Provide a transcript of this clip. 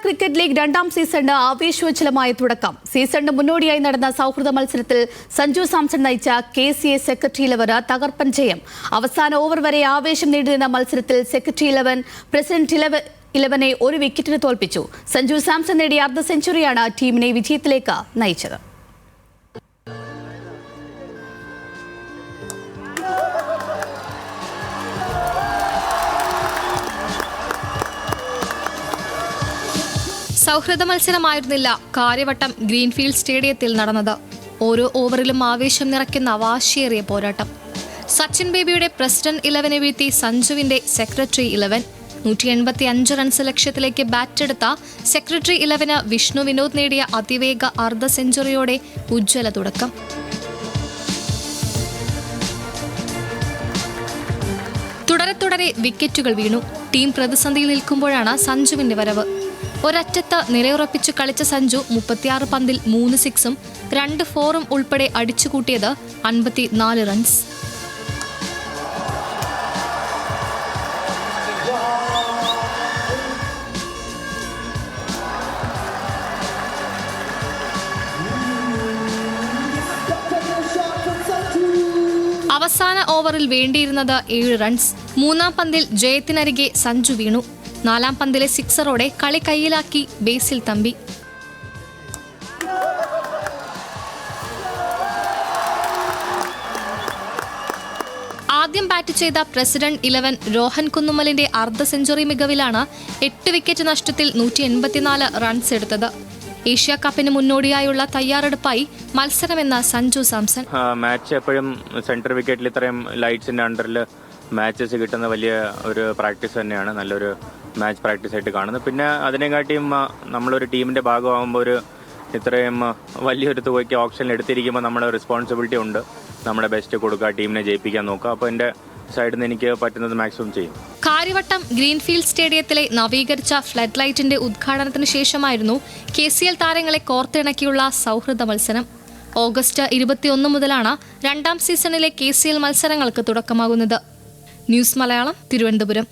Cricket league രണ്ടാം സീസണിന് ആവേശോജ്വലമായ തുടക്കം. സീസണിന് മുന്നോടിയായി നടന്ന സൗഹൃദ മത്സരത്തിൽ സഞ്ജു സാംസൺ നയിച്ച KCA സെക്രട്ടറി 11 തകർപ്പൻ ജയം. അവസാന ഓവർ വരെ ആവേശം നേടിയിരുന്ന മത്സരത്തിൽ സെക്രട്ടറി 11 പ്രസിഡന്റ് 11 ഒരു വിക്കറ്റിന് തോൽപ്പിച്ചു. സഞ്ജു സാംസൺ നേടിയ അർദ്ധ സെഞ്ചുറിയാണ് ടീമിനെ വിജയത്തിലേക്ക് നയിച്ചത്. സൗഹൃദ മത്സരമായിരുന്നില്ല കാര്യവട്ടം ഗ്രീൻഫീൽഡ് സ്റ്റേഡിയത്തിൽ നടന്നത്. ഓരോ ഓവറിലും ആവേശം നിറയ്ക്കുന്ന വാശിയേറിയ പോരാട്ടം. സച്ചിൻ ബേബിയുടെ പ്രസിഡന്റ് 11 വീഴ്ത്തി സഞ്ജുവിന്റെ സെക്രട്ടറി 11. 185 റൺസ് ലക്ഷ്യത്തിലേക്ക് ബാറ്റെടുത്ത സെക്രട്ടറി 11 വിഷ്ണു വിനോദ് നേടിയ അതിവേഗ അർദ്ധ സെഞ്ചുറിയോടെ ഉജ്ജ്വല തുടക്കം. തുടരെ വിക്കറ്റുകൾ വീണു. ടീം പ്രതിസന്ധിയിൽ നിൽക്കുമ്പോഴാണ് സഞ്ജുവിന്റെ വരവ്. ഒരറ്റത്ത് നിലയുറപ്പിച്ചു കളിച്ച സഞ്ജു 36 പന്തിൽ 3 സിക്സും 2 ഫോറും ഉൾപ്പെടെ അടിച്ചുകൂട്ടിയത് 54 റൺസ്. അവസാന ഓവറിൽ വേണ്ടിയിരുന്നത് 7 റൺസ്. 3-ാം പന്തിൽ ജയത്തിനരികെ സഞ്ജു വീണു. 4-ാം പന്തിലെ സിക്സറോടെ കളി കൈയിലാക്കി ബേസിൽ തമ്പി. ആദ്യം ബാറ്റ് ചെയ്ത പ്രസിഡന്റ് 11 രോഹൻ കുന്നുമലിന്റെ അർദ്ധ സെഞ്ചുറി മികവിലാണ് 8 വിക്കറ്റ് നഷ്ടത്തിൽ 184 റൺസ് എടുത്തത്. ഏഷ്യ കപ്പിന് മുന്നോടിയായുള്ള തയ്യാറെടുപ്പായി മത്സരമെന്ന സഞ്ജു സാംസൺ. മാച്ച് എപ്പോഴും സെന്റർ വിക്കറ്റിൽ ഇത്രയും ലൈറ്റ്സിന്റെ അണ്ടറിൽ മാച്ചസ് കിട്ടുന്ന വലിയ ഒരു പ്രാക്ടീസ് തന്നെയാണ്. നല്ലൊരു മാച്ച് പ്രാക്ടീസ് ആയിട്ട് കാണുന്നത്. പിന്നെ അതിനെക്കാട്ടിയും നമ്മളൊരു ടീമിന്റെ ഭാഗമാകുമ്പോൾ ഇത്രയും വലിയൊരു തുകയ്ക്ക് ഓപ്ഷനിൽ എടുത്തിരിക്കുമ്പോൾ നമ്മുടെ റെസ്പോൺസിബിലിറ്റി ഉണ്ട്. നമ്മുടെ ബെസ്റ്റ് കൊടുക്കുക, ടീമിനെ ജയിപ്പിക്കാൻ നോക്കുക. അപ്പോൾ എൻ്റെ സൈഡിൽ നിന്ന് എനിക്ക് പറ്റുന്നത് മാക്സിമം ചെയ്യും. കാര്യവട്ടം ഗ്രീൻഫീൽഡ് സ്റ്റേഡിയത്തിലെ നവീകരിച്ച ഫ്ലഡ് ലൈറ്റിന്റെ ഉദ്ഘാടനത്തിന് ശേഷമായിരുന്നു KCL താരങ്ങളെ കോർത്തിണക്കിയുള്ള സൗഹൃദ മത്സരം. ഓഗസ്റ്റ് 21 മുതലാണ് രണ്ടാം സീസണിലെ KCL മത്സരങ്ങൾക്ക് തുടക്കമാകുന്നത്. ന്യൂസ് മലയാളം, തിരുവനന്തപുരം.